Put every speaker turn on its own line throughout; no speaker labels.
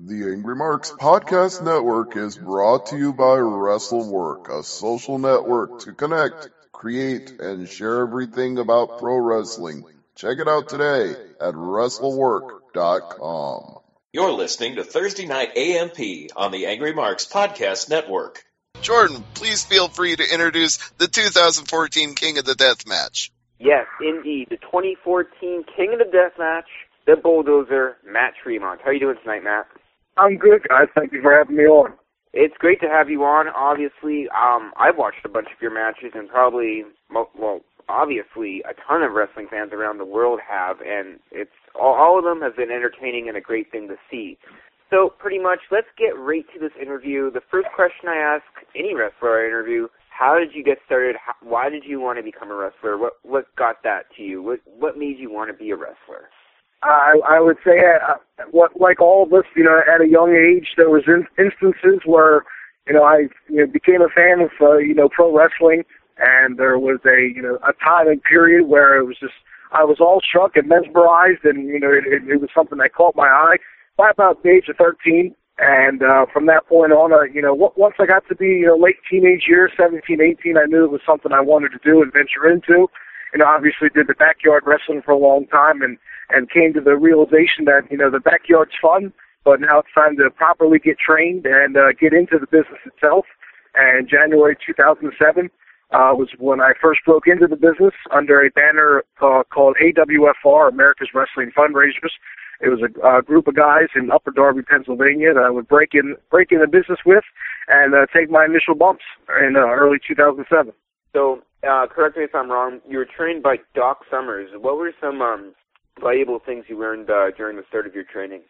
The Angry Marks Podcast Network is brought to you by WrestleWork, a social network to connect, create, and share everything about pro wrestling. Check it out today at WrestleWork.com.
You're listening to Thursday Night AMP on the Angry Marks Podcast Network.
Jordan, please feel free to introduce the 2014 King of the Deathmatch.
Yes, indeed. The 2014 King of the Deathmatch, the Bulldozer, Matt Tremont. How are you doing tonight, Matt?
I'm good, guys. Thank you for having me on.
It's great to have you on. Obviously, I've watched a bunch of your matches, and probably, obviously, a ton of wrestling fans around the world have, and it's all of them have been entertaining and a great thing to see. So, pretty much, let's get right to this interview. The first question I ask any wrestler I interview: how did you get started? Why did you want to become a wrestler? What got that to you? What made you want to be a wrestler?
I would say, like all of us, at a young age, there was instances where, I became a fan of, pro wrestling, and there was a time and period where it was just, I was all struck and mesmerized, and, it was something that caught my eye by about the age of 13. And from that point on, once I got to be late teenage years, 17, 18, I knew it was something I wanted to do and venture into. Obviously did the backyard wrestling for a long time and came to the realization that, the backyard's fun, but now it's time to properly get trained and get into the business itself. And January 2007 was when I first broke into the business under a banner called AWFR, America's Wrestling Fundraisers. It was a group of guys in Upper Darby, Pennsylvania that I would break in the business with and take my initial bumps in early 2007.
So, correct me if I'm wrong, you were trained by Doc Summers. What were some valuable things you learned during the start of your training?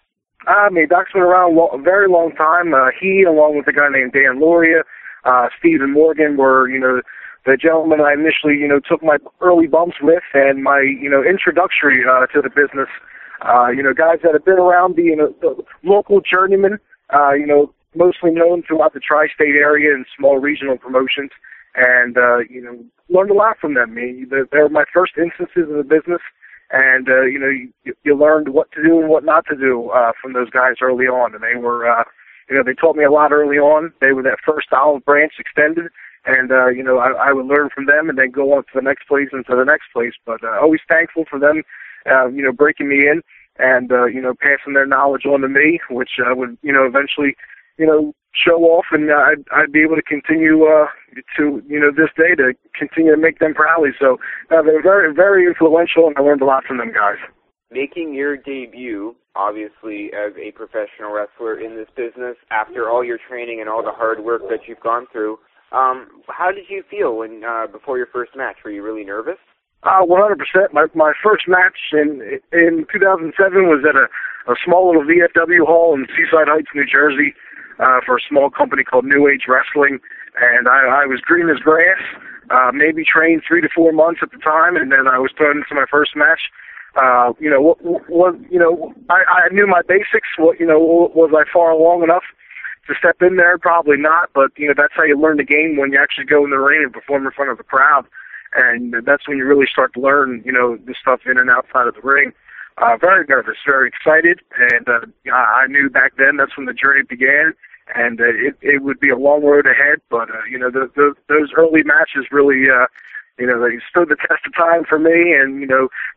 Doc's been around a very long time. He, along with a guy named Dan Loria, Stephen Morgan, were, the gentlemen I initially, took my early bumps with and my, introductory to the business. Guys that have been around, the local journeymen, mostly known throughout the tri-state area and small regional promotions. And, learned a lot from them. They were my first instances of the business, and, you learned what to do and what not to do from those guys early on. And they were, they taught me a lot early on. They were that first olive branch extended, and, I would learn from them and then go on to the next place and to the next place. But always thankful for them, breaking me in and, passing their knowledge on to me, which would, eventually, show off, and I'd be able to continue to, this day to continue to make them proud. So they were very, very influential, and I learned a lot from them guys.
Making your debut, obviously, as a professional wrestler in this business, after all your training and all the hard work that you've gone through, how did you feel when before your first match? Were you really nervous?
100%. My first match in 2007 was at a small little VFW hall in Seaside Heights, New Jersey, for a small company called New Age Wrestling, and I was green as grass, maybe trained 3 to 4 months at the time, and then I was thrown into my first match. I knew my basics. Was I far along enough to step in there? Probably not, but that's how you learn the game, when you actually go in the ring and perform in front of the crowd, and that's when you really start to learn, the stuff in and outside of the ring. Very nervous, very excited, and I knew back then that's when the journey began, and it would be a long road ahead, but, those early matches really, they stood the test of time for me and,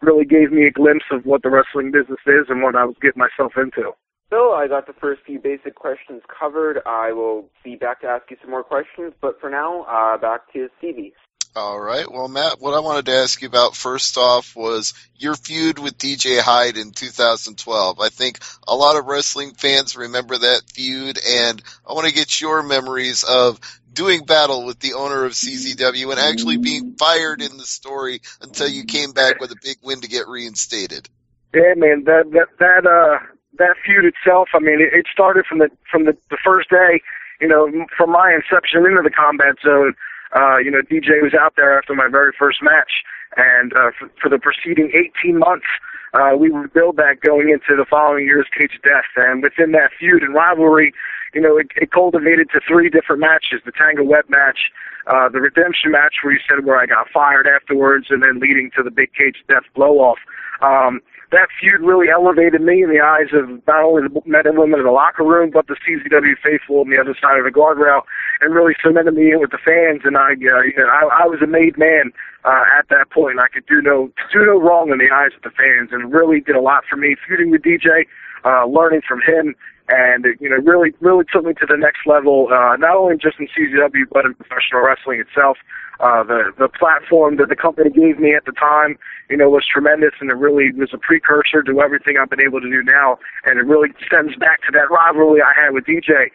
really gave me a glimpse of what the wrestling business is and what I was getting myself into.
So I got the first few basic questions covered. I will be back to ask you some more questions, but for now, back to Stevie.
All right. Well, Matt, what I wanted to ask you about first off was your feud with DJ Hyde in 2012. I think a lot of wrestling fans remember that feud, and I want to get your memories of doing battle with the owner of CZW and actually being fired in the story until you came back with a big win to get reinstated.
Yeah, man, that feud itself, it started from the first day, from my inception into the combat zone. DJ was out there after my very first match, and for the preceding 18 months, we would build that going into the following year's Cage of Death. And within that feud and rivalry, it cultivated to 3 different matches: the Tango Web match, the Redemption match, where I got fired afterwards, and then leading to the big Cage of Death blow-off. that feud really elevated me in the eyes of not only the men and women in the locker room, but the CZW faithful on the other side of the guardrail, and really cemented me in with the fans. And I was a made man at that point. I could do no wrong in the eyes of the fans, and really did a lot for me. Feuding with DJ, learning from him, and really took me to the next level. Not only just in CZW, but in professional wrestling itself. The platform that the company gave me at the time, was tremendous, and it really was a precursor to everything I've been able to do now. And it really stems back to that rivalry I had with DJ.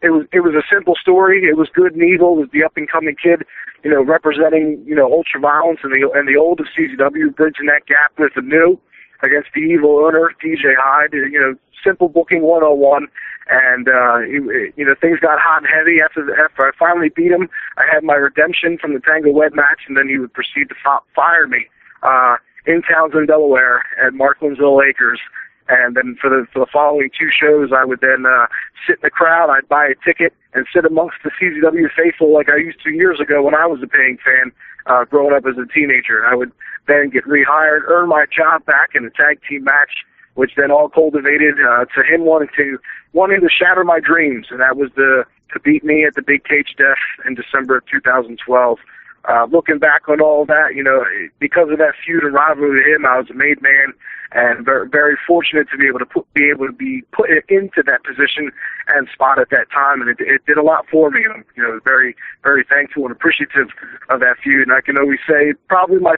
It was a simple story. It was good and evil. It was the up and coming kid, representing ultra violence and the old of CZW, bridging that gap with the new against the evil owner, DJ Hyde. Simple booking 101. And, things got hot and heavy after I finally beat him. I had my redemption from the Tango Wed match, and then he would proceed to fire me, in Townsend, Delaware at Marklandsville Acres. And then for the following 2 shows, I would then, sit in the crowd. I'd buy a ticket and sit amongst the CZW faithful like I used to years ago when I was a paying fan, growing up as a teenager. I would then get rehired, earn my job back in a tag team match, which then all culminated to him wanting to shatter my dreams, and that was to beat me at the Big Cage Death in December of 2012. Looking back on all that, because of that feud and rivalry with him, I was a made man, and very, very fortunate to be able to be put into that position and spot at that time, and it did a lot for me. I'm, very, very thankful and appreciative of that feud, and I can always say probably one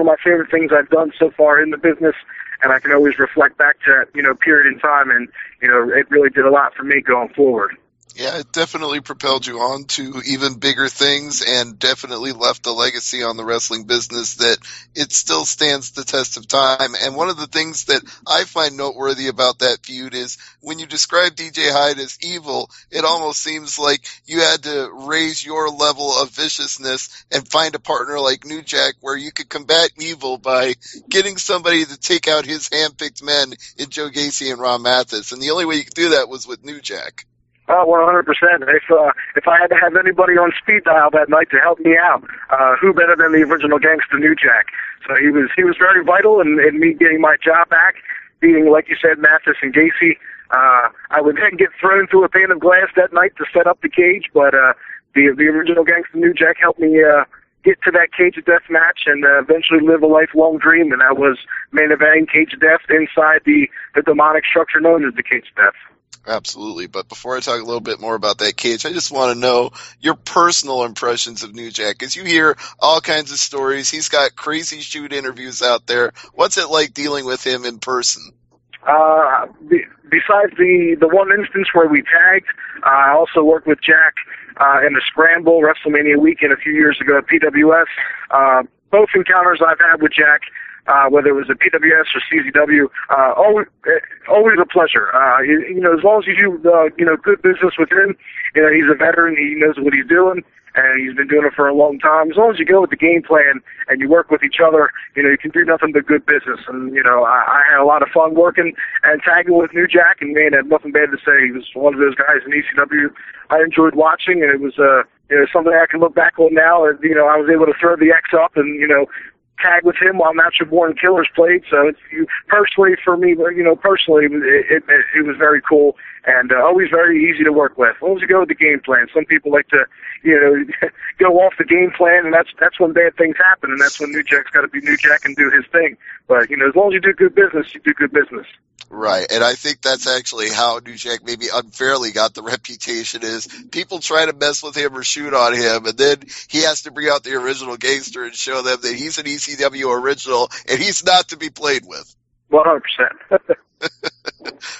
of my favorite things I've done so far in the business. And I can always reflect back to that, period in time, and, it really did a lot for me going forward.
Yeah, it definitely propelled you on to even bigger things, and definitely left a legacy on the wrestling business that it still stands the test of time. And one of the things that I find noteworthy about that feud is when you describe DJ Hyde as evil, it almost seems like you had to raise your level of viciousness and find a partner like New Jack where you could combat evil by getting somebody to take out his handpicked men in Joe Gacy and Ron Mathis. And the only way you could do that was with New Jack.
100%. If I had to have anybody on speed dial that night to help me out, who better than the original gangster New Jack? So he was very vital in me getting my job back, beating, like you said, Mathis and Gacy. I would then get thrown through a pane of glass that night to set up the cage, but the original gangster New Jack helped me get to that Cage of Death match and eventually live a lifelong dream, and that was main eventing Cage of Death inside the demonic structure known as the Cage of Death.
Absolutely. But before I talk a little bit more about that cage, I just want to know your personal impressions of New Jack, because you hear all kinds of stories. He's got crazy shoot interviews out there. What's it like dealing with him in person?
Besides the one instance where we tagged, I also worked with Jack in the Scramble WrestleMania weekend a few years ago at PWS. Both encounters I've had with Jack, whether it was at PWS or CZW, always a pleasure. As long as you do, good business with him, he's a veteran, he knows what he's doing, and he's been doing it for a long time. As long as you go with the game plan and you work with each other, you can do nothing but good business. And, I had a lot of fun working and tagging with New Jack, and man, I had nothing bad to say. He was one of those guys in ECW I enjoyed watching, and it was, something I can look back on now. I was able to throw the X up and, tag with him while Natural Born Killers played. So personally, for me, personally, it was very cool and always very easy to work with. As long as you go with the game plan. Some people like to, go off the game plan, and that's when bad things happen, and that's when New Jack's got to be New Jack and do his thing. But, as long as you do good business, you do good business.
Right, and I think that's actually how New Jack maybe unfairly got the reputation is people try to mess with him or shoot on him, and then he has to bring out the original gangster and show them that he's an ECW original, and he's not to be played with.
100%.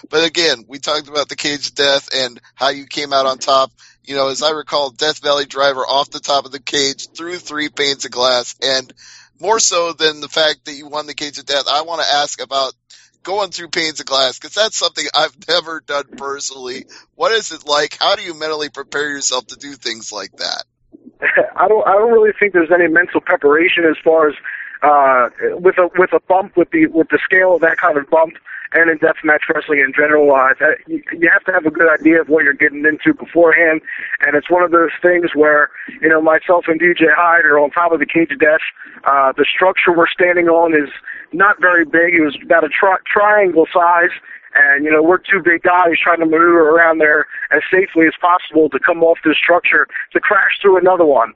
But again, we talked about the Cage of Death and how you came out on top. As I recall, Death Valley Driver off the top of the cage through 3 panes of glass, and more so than the fact that you won the Cage of Death, I want to ask about going through panes of glass, because that's something I've never done personally. What is it like? How do you mentally prepare yourself to do things like that?
I don't really think there's any mental preparation as far as with a bump, with the scale of that kind of bump, and in deathmatch wrestling in general. You have to have a good idea of what you're getting into beforehand, and it's one of those things where, myself and DJ Hyde are on top of the Cage of Death. The structure we're standing on is not very big. He was about a triangle size. And, we're two big guys trying to maneuver around there as safely as possible to come off this structure to crash through another one.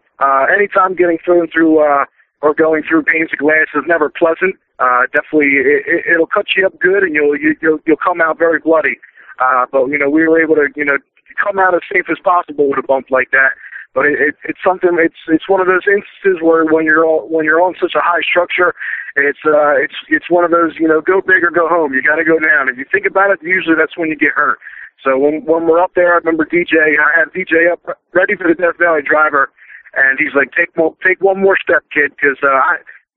Anytime getting thrown through or going through panes of glass is never pleasant. Definitely, it'll cut you up good, and you'll come out very bloody. But we were able to come out as safe as possible with a bump like that. But it's something. It's one of those instances where when you're on such a high structure, it's one of those go big or go home. You got to go down. If you think about it, usually that's when you get hurt. So when we're up there, I remember I had DJ up ready for the Death Valley driver, and he's like, take one more step, kid, because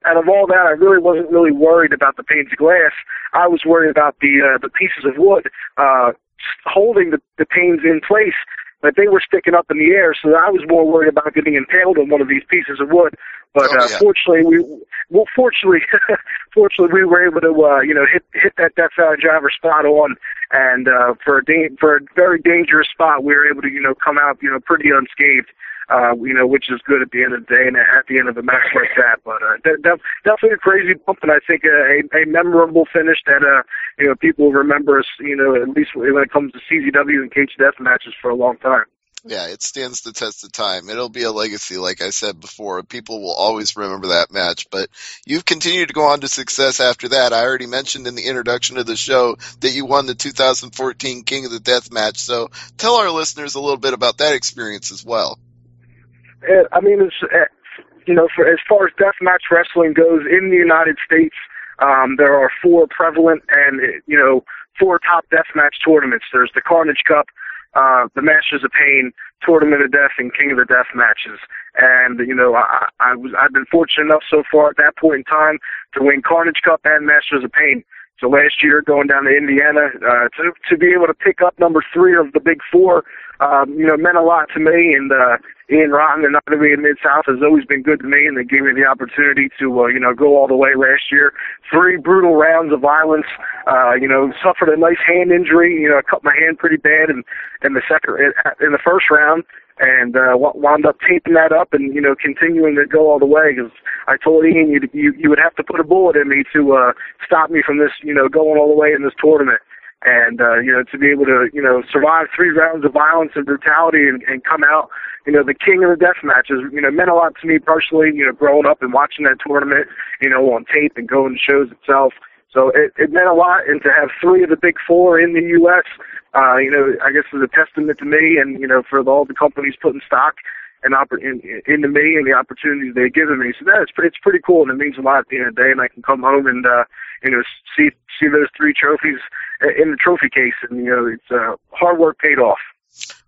out of all that, I really wasn't really worried about the panes of glass. I was worried about the pieces of wood holding the panes in place. But they were sticking up in the air, so I was more worried about getting impaled on one of these pieces of wood. But fortunately, we were able to hit that Death Valley driver spot on, and for a very dangerous spot, we were able to come out pretty unscathed. Which is good at the end of the day and at the end of a match like that. But definitely a crazy bump, and I think a memorable finish that people will remember us, at least when it comes to CZW and cage death matches for a long time.
Yeah, it stands the test of time. It'll be a legacy, like I said before. People will always remember that match. But you've continued to go on to success after that. I already mentioned in the introduction of the show that you won the 2014 King of the Death match. So tell our listeners a little bit about that experience as well.
I mean, it's, for as far as deathmatch wrestling goes in the United States, there are 4 prevalent and 4 top deathmatch tournaments. There's the Carnage Cup, the Masters of Pain, Tournament of Death, and King of the Death matches. And I've been fortunate enough so far at that point in time to win Carnage Cup and Masters of Pain. So last year, going down to Indiana, to be able to pick up number 3 of the big 4, meant a lot to me. And Ian Rotten and Ivy in Mid-South has always been good to me, and they gave me the opportunity to, go all the way last year. 3 brutal rounds of violence. Suffered a nice hand injury. I cut my hand pretty bad in the first round, and wound up taping that up and continuing to go all the way, because I told Ian you would have to put a bullet in me to stop me from this going all the way in this tournament. And to be able to survive 3 rounds of violence and brutality and come out the king of the death matches meant a lot to me personally, growing up and watching that tournament on tape and going to shows itself. So it meant a lot, and to have 3 of the big 4 in the U.S., I guess is a testament to me and, for all the companies putting stock and into me and the opportunities they've given me. So it's pretty cool, and it means a lot at the end of the day, and I can come home and, see those 3 trophies in the trophy case, and, it's hard work paid off.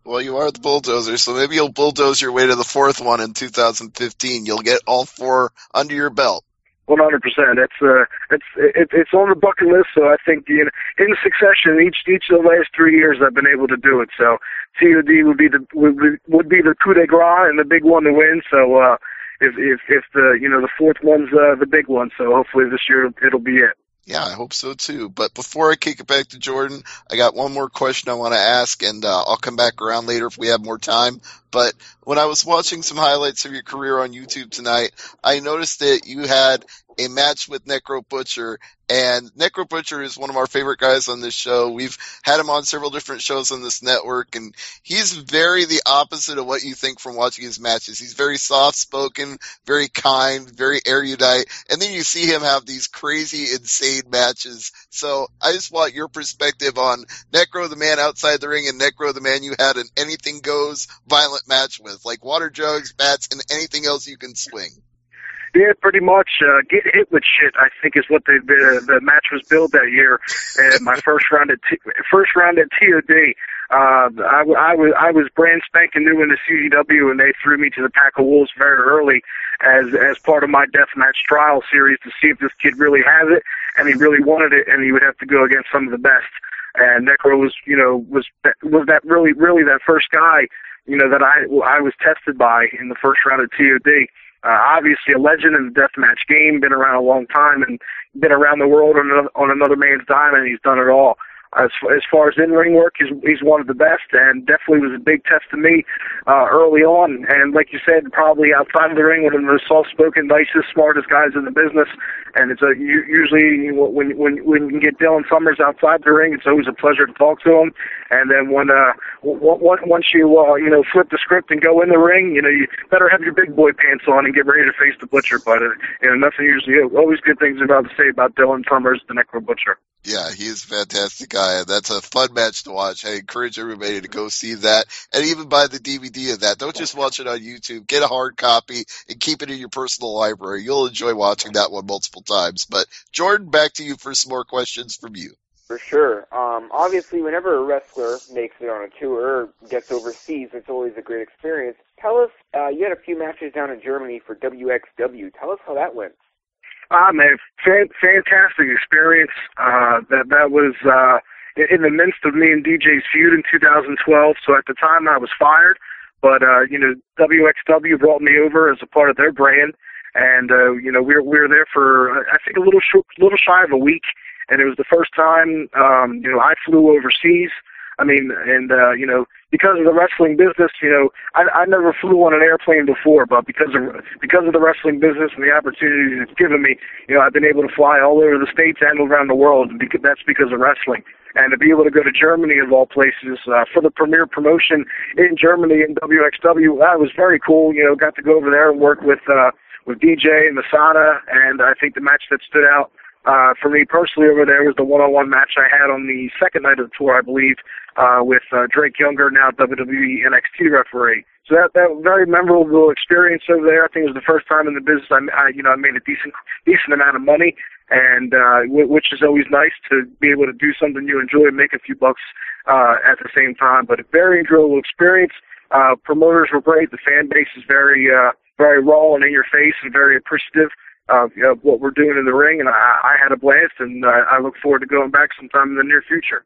Well, you are the Bulldozer, so maybe you'll bulldoze your way to the 4th one in 2015. You'll get all 4 under your belt.
100%. It's on the bucket list. So I think in succession, each of the last 3 years I've been able to do it. So TOD would be the coup de grace and the big one to win. So if the 4th one's the big one. So hopefully this year it'll be it.
Yeah, I hope so too. But before I kick it back to Jordan, I got one more question I want to ask, and I'll come back around later if we have more time. But when I was watching some highlights of your career on YouTube tonight, I noticed that you had a match with Necro Butcher, and Necro Butcher is one of our favorite guys on this show. We've had him on several different shows on this network, and he's very the opposite of what you think from watching his matches. He's very soft-spoken, very kind, very erudite, and then you see him have these crazy, insane matches. So I just want your perspective on Necro the man outside the ring and Necro the man you had an anything-goes violent match with, like water jugs, bats, and anything else you can swing.
Yeah, pretty much. Get hit with shit, I think, is what the match was billed that year. My first round at TOD. I was brand spanking new in the CZW, and they threw me to the pack of wolves very early as part of my deathmatch trial series to see if this kid really has it, and he really wanted it, and he would have to go against some of the best. And Necro was that really that first guy, that I was tested by in the first round of TOD. Obviously a legend in the deathmatch game, been around a long time and been around the world on another man's dime, and he's done it all. As far as in-ring work, he's one of the best, and definitely was a big test to me early on. And like you said, probably outside of the ring, one of the most soft-spoken, nicest, smartest guys in the business. And it's usually when you get Dylan Summers outside the ring, it's always a pleasure to talk to him. And then once you flip the script and go in the ring, you better have your big boy pants on and get ready to face the Butcher. But nothing usually, always good things about to say about Dylan Summers, the Necro Butcher.
Yeah, he is a fantastic guy, and that's a fun match to watch. I encourage everybody to go see that, and even buy the DVD of that. Don't just watch it on YouTube. Get a hard copy and keep it in your personal library. You'll enjoy watching that one multiple times. But, Jordan, back to you for some more questions from you.
For sure. Obviously, whenever a wrestler makes it on a tour or gets overseas, it's always a great experience. Tell us, you had a few matches down in Germany for WXW. Tell us how that went.
Man, fantastic experience. That was in the midst of me and DJ's feud in 2012. So at the time I was fired, but WXW brought me over as a part of their brand, and we were there for I think a little shy of a week, and it was the first time I flew overseas. Because of the wrestling business, I never flew on an airplane before, but because of the wrestling business and the opportunities it's given me, I've been able to fly all over the States and around the world, and that's because of wrestling. And to be able to go to Germany, of all places, for the premier promotion in Germany in WXW, that was very cool. Got to go over there and work with DJ and Masada, and I think the match that stood out for me personally over there was the one-on-one match I had on the second night of the tour, I believe, with Drake Younger, now WWE NXT referee. So that very memorable experience over there. I think it was the first time in the business I made a decent amount of money, and which is always nice to be able to do something you enjoy and make a few bucks at the same time. But a very enjoyable experience. Promoters were great. The fan base is very raw and in your face and very appreciative of what we're doing in the ring, and I had a blast, and I look forward to going back sometime in the near future.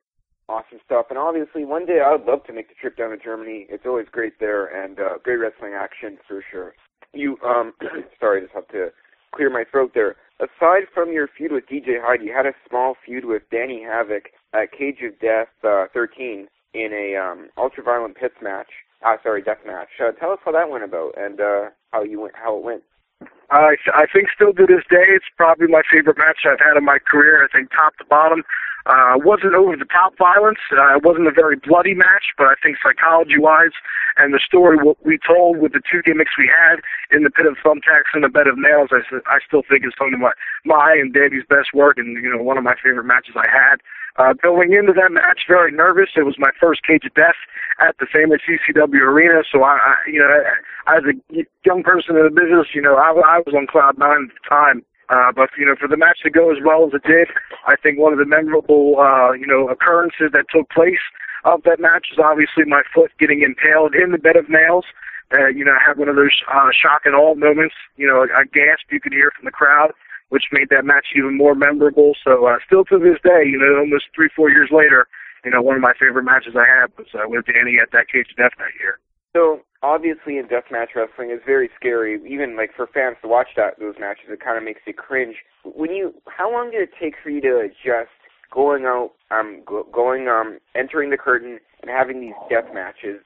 Awesome stuff. And obviously, one day I would love to make the trip down to Germany. It's always great there, and great wrestling action for sure. You, sorry, I just have to clear my throat there. Aside from your feud with DJ Hyde, you had a small feud with Danny Havoc at Cage of Death 13 in a ultra-violent death match. Tell us how that went about and how it went.
I think still to this day, it's probably my favorite match I've had in my career. I think top to bottom. Wasn't over-the-top violence. It wasn't a very bloody match, but I think psychology-wise and the story we told with the two gimmicks we had in the pit of thumbtacks and the bed of nails, I still think is some of my and Daddy's best work, and one of my favorite matches I had. Going into that match, very nervous. It was my first Cage of Death at the famous CCW arena, so I as a young person in the business, I was on cloud nine at the time. But for the match to go as well as it did, I think one of the memorable, occurrences that took place of that match is obviously my foot getting impaled in the bed of nails. I had one of those shock and awe moments, a gasp you could hear from the crowd, which made that match even more memorable. So still to this day, almost 3-4 years later, one of my favorite matches I had was with Danny at that Cage of Death that year.
So obviously in deathmatch wrestling, it's very scary. Even like for fans to watch those matches, it kind of makes you cringe. How long did it take for you to adjust entering the curtain and having these death matches?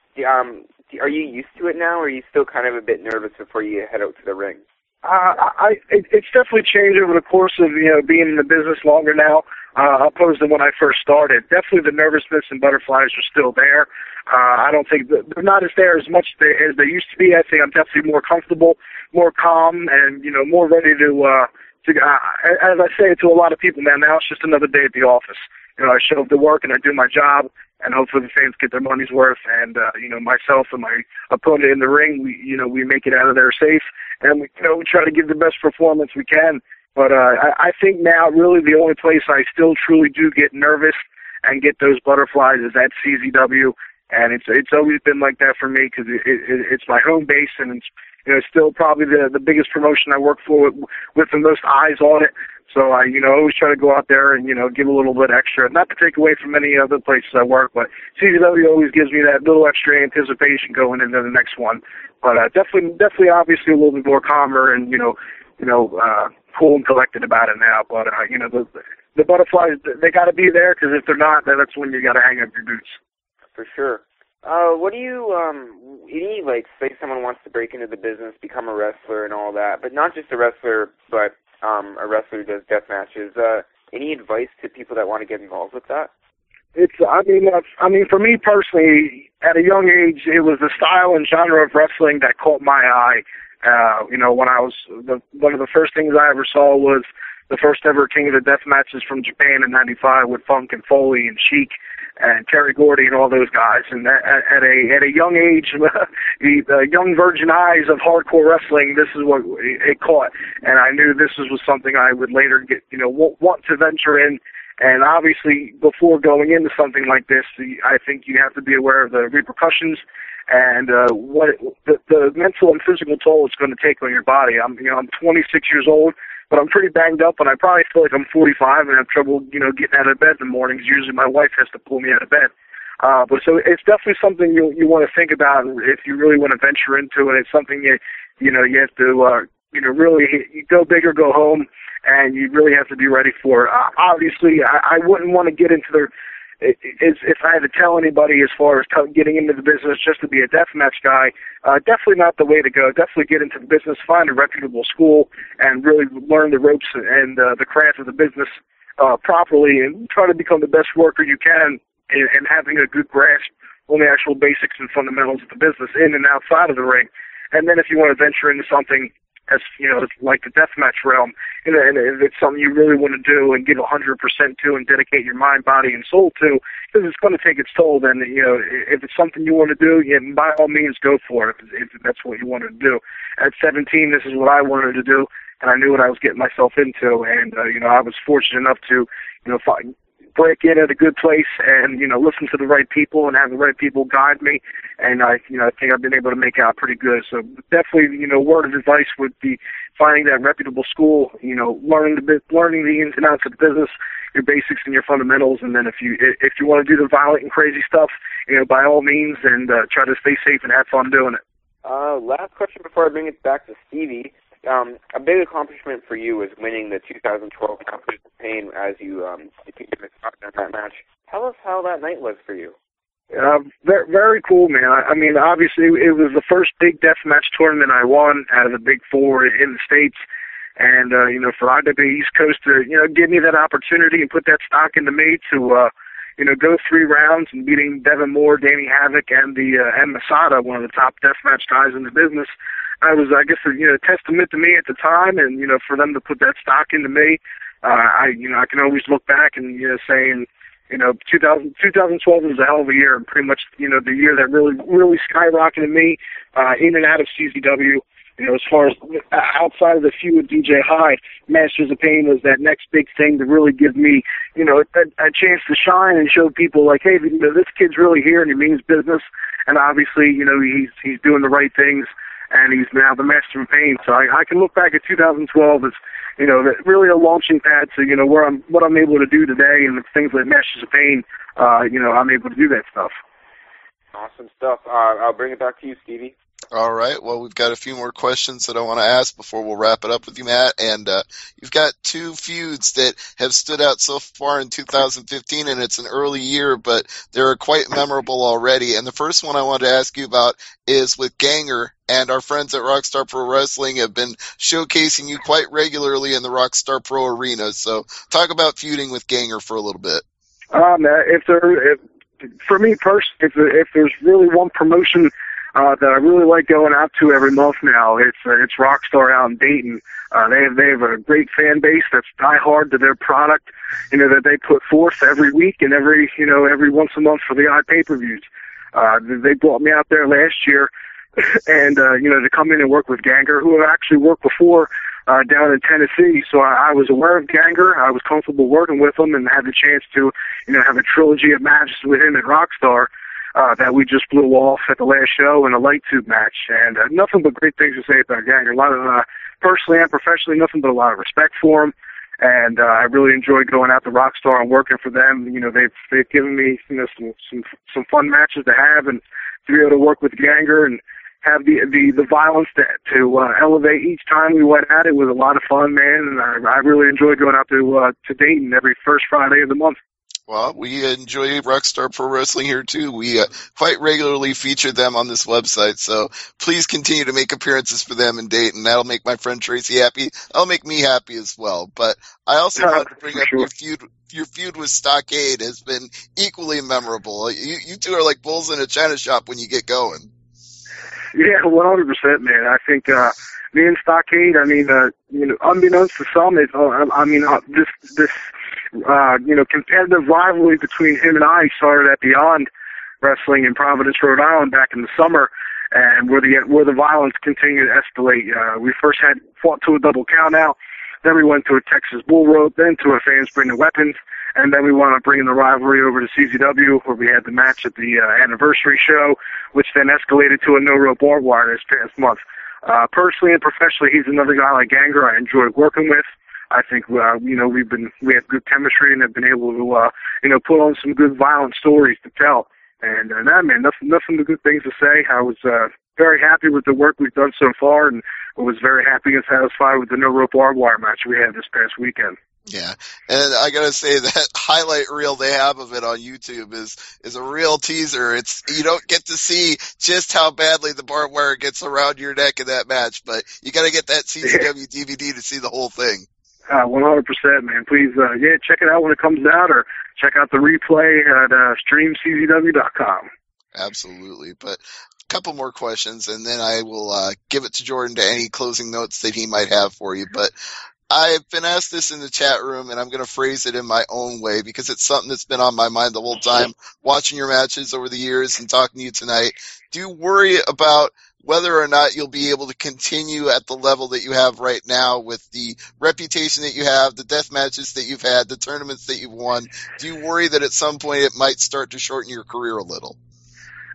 Are you used to it now, or are you still kind of a bit nervous before you head out to the ring?
It's definitely changed over the course of being in the business longer now, opposed to when I first started. Definitely the nervousness and butterflies are still there. I don't think they're not as there as much as they used to be. I think I'm definitely more comfortable, more calm, and more ready to as I say to a lot of people, man. Now it's just another day at the office. I show up to work and I do my job, and hopefully the fans get their money's worth. And myself and my opponent in the ring, we make it out of there safe, and we try to give the best performance we can. But I think now really the only place I still truly do get nervous and get those butterflies is at CZW, and it's always been like that for me because it's my home base, and it's still probably the biggest promotion I work for with the most eyes on it. So I always try to go out there and give a little bit extra, not to take away from any other places I work, but CZW always gives me that little extra anticipation going into the next one. But definitely, obviously a little bit more calmer and cool and collected about it now. But the butterflies, they got to be there, because if they're not, then that's when you got to hang up your boots.
For sure. What do you, any, like, say someone wants to break into the business, become a wrestler and all that, but not just a wrestler, but a wrestler who does death matches, any advice to people that want to get involved with that?
I mean, for me personally, at a young age, it was the style and genre of wrestling that caught my eye. When I was, one of the first things I ever saw was the first ever King of the Death matches from Japan in '95 with Funk and Foley and Sheik and Terry Gordy and all those guys. And at a young age, the young virgin eyes of hardcore wrestling, this is what it caught. And I knew this was something I would later get, want to venture in. And obviously, before going into something like this, I think you have to be aware of the repercussions and the mental and physical toll it's going to take on your body. I'm 26 years old, but I'm pretty banged up, and I probably feel like I'm 45 and have trouble, getting out of bed in the mornings. Usually, my wife has to pull me out of bed. But so it's definitely something you want to think about if you really want to venture into it. It's something you have to really go big or go home. And you really have to be ready for it. Obviously, I wouldn't want to get into if I had to tell anybody as far as getting into the business just to be a deathmatch guy, definitely not the way to go. Definitely get into the business, find a reputable school, and really learn the ropes and the craft of the business properly, and try to become the best worker you can, and having a good grasp on the actual basics and fundamentals of the business in and outside of the ring. And then if you want to venture into something as like the deathmatch realm, and if it's something you really want to do and give 100% to and dedicate your mind, body, and soul to, because it's going to take its toll, then, if it's something you want to do, by all means go for it, if that's what you wanted to do. At 17, this is what I wanted to do, and I knew what I was getting myself into, and, I was fortunate enough to, break in at a good place and, listen to the right people and have the right people guide me. And I think I've been able to make out pretty good. So definitely, word of advice would be finding that reputable school, learning the ins and outs of the business, your basics and your fundamentals. And then if you want to do the violent and crazy stuff, by all means, and try to stay safe and have fun doing it.
Last question before I bring it back to Stevie. A big accomplishment for you was winning the 2012 Confidence of Pain as you defeated Stockade in that match. Tell us how that night was for you.
Very, very cool, man. I mean, obviously, it was the first big deathmatch tournament I won out of the Big Four in the States. And, for IWA East Coast to, give me that opportunity and put that stock into me to, go 3 rounds and beating Devin Moore, Danny Havoc, and Masada, one of the top deathmatch guys in the business. I guess, a testament to me at the time, and, for them to put that stock into me, I can always look back and, saying, 2012 was a hell of a year, and pretty much, the year that really, really skyrocketed me, in and out of CZW. As far as outside of the feud with DJ Hyde, Masters of Pain was that next big thing to really give me, a chance to shine and show people like, hey, this kid's really here and he means business. And obviously, he's doing the right things, and he's now the Master of Pain. So I can look back at 2012 as, really a launching pad to, what I'm able to do today, and the things like Masters of Pain, I'm able to do that stuff.
Awesome stuff. I'll bring it back to you, Stevie.
All right. Well, we've got a few more questions that I want to ask before we'll wrap it up with you, Matt. And you've got 2 feuds that have stood out so far in 2015, and it's an early year, but they're quite memorable already. And the first one I wanted to ask you about is with Ganger, and our friends at Rockstar Pro Wrestling have been showcasing you quite regularly in the Rockstar Pro arena. So talk about feuding with Ganger for a little bit.
For me personally, if there's really one promotion that I really like going out to every month now, it's Rockstar out in Dayton. They have a great fan base that's diehard to their product, that they put forth every week and every once a month for the odd pay-per-views. They brought me out there last year, and to come in and work with Ganger, who have actually worked before down in Tennessee. So I was aware of Ganger. I was comfortable working with him, and had the chance to have a trilogy of matches with him at Rockstar. That we just blew off at the last show in a light tube match, and nothing but great things to say about Ganger. A lot of, personally and professionally, nothing but a lot of respect for him, and I really enjoyed going out to Rockstar and working for them. They've given me some fun matches to have, and to be able to work with Ganger and have the violence to elevate each time we went at it. Was a lot of fun, man, and I really enjoyed going out to Dayton every first Friday of the month.
Well, we enjoy Rockstar Pro Wrestling here, too. We quite regularly feature them on this website, so please continue to make appearances for them in Dayton. That'll make my friend Tracy happy. That'll make me happy as well. But I also want to bring up
sure.
your feud with Stockade has been equally memorable. You two are like bulls in a china shop when you get going.
Yeah, 100%, man. I think me and Stockade, unbeknownst to some, this competitive rivalry between him and I started at Beyond Wrestling in Providence, Rhode Island back in the summer, and where the violence continued to escalate. We first had fought to a double count out, then we went to a Texas bull rope, then to a fans bringing weapons, and then we wound up bringing the rivalry over to CZW, where we had the match at the anniversary show, which then escalated to a no-rope barbed wire this past month. Personally and professionally, he's another guy like Ganger I enjoyed working with. I think we have good chemistry and have been able to put on some good violent stories to tell. And nothing but good things to say. I was very happy with the work we've done so far, and was very happy and satisfied with the no rope barbed wire match we had this past weekend.
Yeah, and I gotta say that highlight reel they have of it on YouTube is a real teaser. You don't get to see just how badly the barbed wire gets around your neck in that match, but you gotta get that CZW DVD to see the whole thing.
100%, man. Please, check it out when it comes out, or check out the replay at streamczw.com.
Absolutely. But a couple more questions, and then I will give it to Jordan to any closing notes that he might have for you. But I've been asked this in the chat room, and I'm going to phrase it in my own way because it's something that's been on my mind the whole time, watching your matches over the years and talking to you tonight. Do you worry about whether or not you'll be able to continue at the level that you have right now with the reputation that you have, the death matches that you've had, the tournaments that you've won? Do you worry that at some point it might start to shorten your career a little?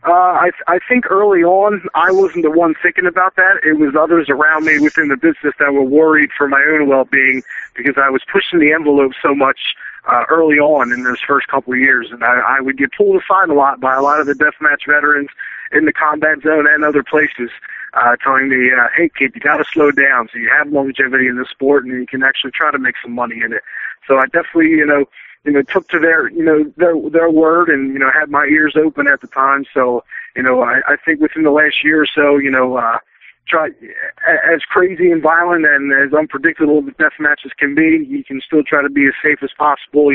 I think early on, I wasn't the one thinking about that. It was others around me within the business that were worried for my own well-being because I was pushing the envelope so much early on in those first couple of years. And I would get pulled aside a lot by a lot of the deathmatch veterans in the combat zone and other places, telling me, hey, kid, you got to slow down so you have longevity in the sport and you can actually try to make some money in it. So I definitely, took to their word and, had my ears open at the time. So, I think within the last year or so, try as crazy and violent and as unpredictable as death matches can be, you can still try to be as safe as possible.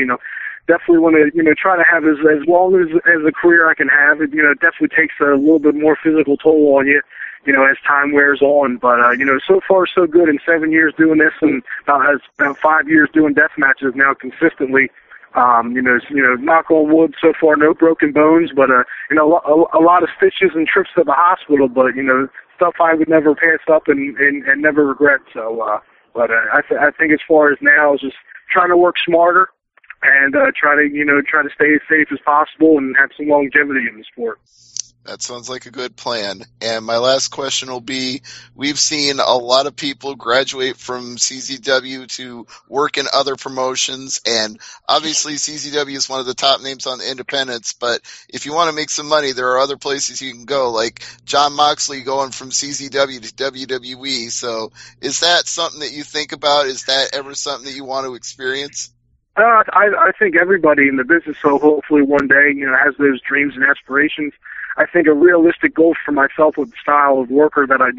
Definitely want to, try to have as long as a career I can have. It, definitely takes a little bit more physical toll on you, as time wears on. But, so far so good in 7 years doing this and about 5 years doing death matches now consistently. Knock on wood, so far no broken bones, but, a lot of stitches and trips to the hospital, but, stuff I would never pass up and never regret. So, I think as far as now is just trying to work smarter and, try to stay as safe as possible and have some longevity in the sport.
That sounds like a good plan. And my last question will be, we've seen a lot of people graduate from CZW to work in other promotions, and obviously CZW is one of the top names on the independents, but if you want to make some money, there are other places you can go, like Jon Moxley going from CZW to WWE. So is that something that you think about? Is that ever something that you want to experience?
I think everybody in the business, so hopefully one day, has those dreams and aspirations. I think a realistic goal for myself with the style of worker that I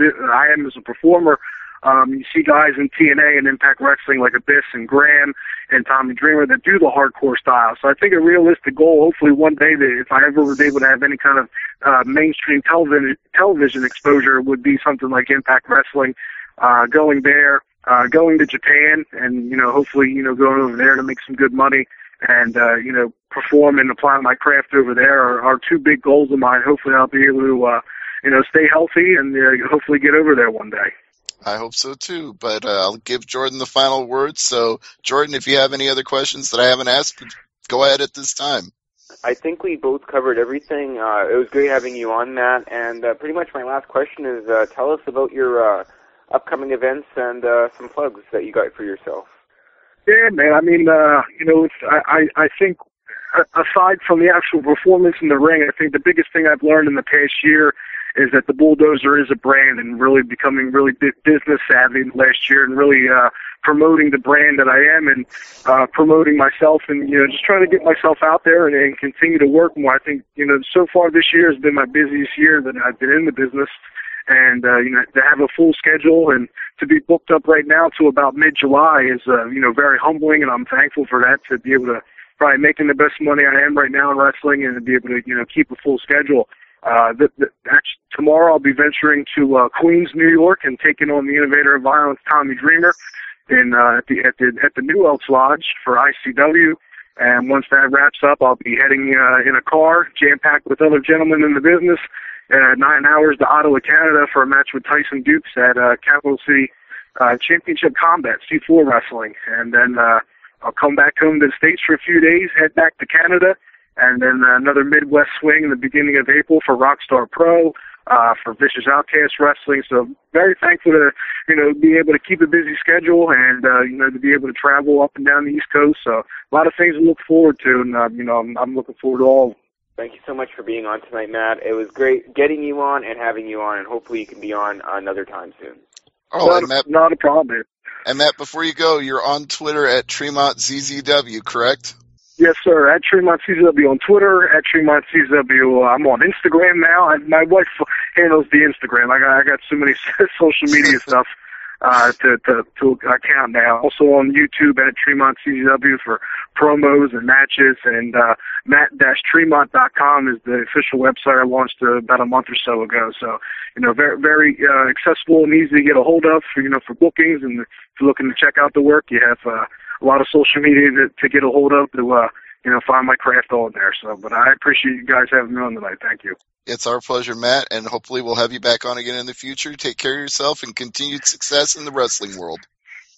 am as a performer. You see guys in TNA and Impact Wrestling like Abyss and Graham and Tommy Dreamer that do the hardcore style. So I think a realistic goal, hopefully one day, that if I ever was able to have any kind of mainstream television exposure, would be something like Impact Wrestling, going there, going to Japan, and hopefully going over there to make some good money. And, perform and apply my craft over there are two big goals of mine. Hopefully I'll be able to, stay healthy and hopefully get over there one day.
I hope so too, but I'll give Jordan the final word. So, Jordan, if you have any other questions that I haven't asked, go ahead at this time.
I think we both covered everything. It was great having you on, Matt. And pretty much my last question is tell us about your upcoming events and some plugs that you got for yourself.
Yeah, man. I mean, I think aside from the actual performance in the ring, I think the biggest thing I've learned in the past year is that the Bulldozer is a brand and really becoming really business savvy last year and really promoting the brand that I am and promoting myself and, you know, just trying to get myself out there and continue to work more. I think, you know, so far this year has been my busiest year that I've been in the business. And, you know, to have a full schedule and to be booked up right now to about mid-July is, you know, very humbling, and I'm thankful for that, to be able to probably making the best money I am right now in wrestling and to be able to, you know, keep a full schedule. Actually, tomorrow I'll be venturing to Queens, New York, and taking on the Innovator of Violence, Tommy Dreamer, at the New Elks Lodge for ICW. And once that wraps up, I'll be heading in a car, jam-packed with other gentlemen in the business, 9 hours to Ottawa, Canada, for a match with Tyson Dukes at Capital City Championship Combat, C4 Wrestling. And then I'll come back home to the States for a few days, head back to Canada, and then another Midwest swing in the beginning of April for Rockstar Pro, for Vicious Outcast Wrestling. So very thankful to, you know, be able to keep a busy schedule and, you know, to be able to travel up and down the East Coast. So a lot of things to look forward to, and, you know, I'm looking forward to all of them.
Thank you so much for being on tonight, Matt. It was great getting you on and having you on, and hopefully you can be on another time soon.
Oh,
Not a problem.
And Matt, before you go, you're on Twitter at Tremont ZZW, correct?
Yes, sir. At Tremont CZW on Twitter. At Tremont CZW, I'm on Instagram now. My wife handles the Instagram. I got so many social media stuff to account now. Also on YouTube at Tremont CZW for promos and matches, and Matt-Tremont.com is the official website I launched about a month or so ago. So, you know, very, very accessible and easy to get a hold of for, you know, for bookings. And if you're looking to check out the work, you have a lot of social media to get a hold of to, you know, find my craft on there. So, but I appreciate you guys having me on tonight. Thank you.
It's our pleasure, Matt, and hopefully we'll have you back on again in the future. Take care of yourself and continued success in the wrestling world.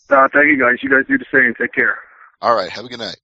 Thank you guys. You guys do the same. Take care.
All right. Have a good night.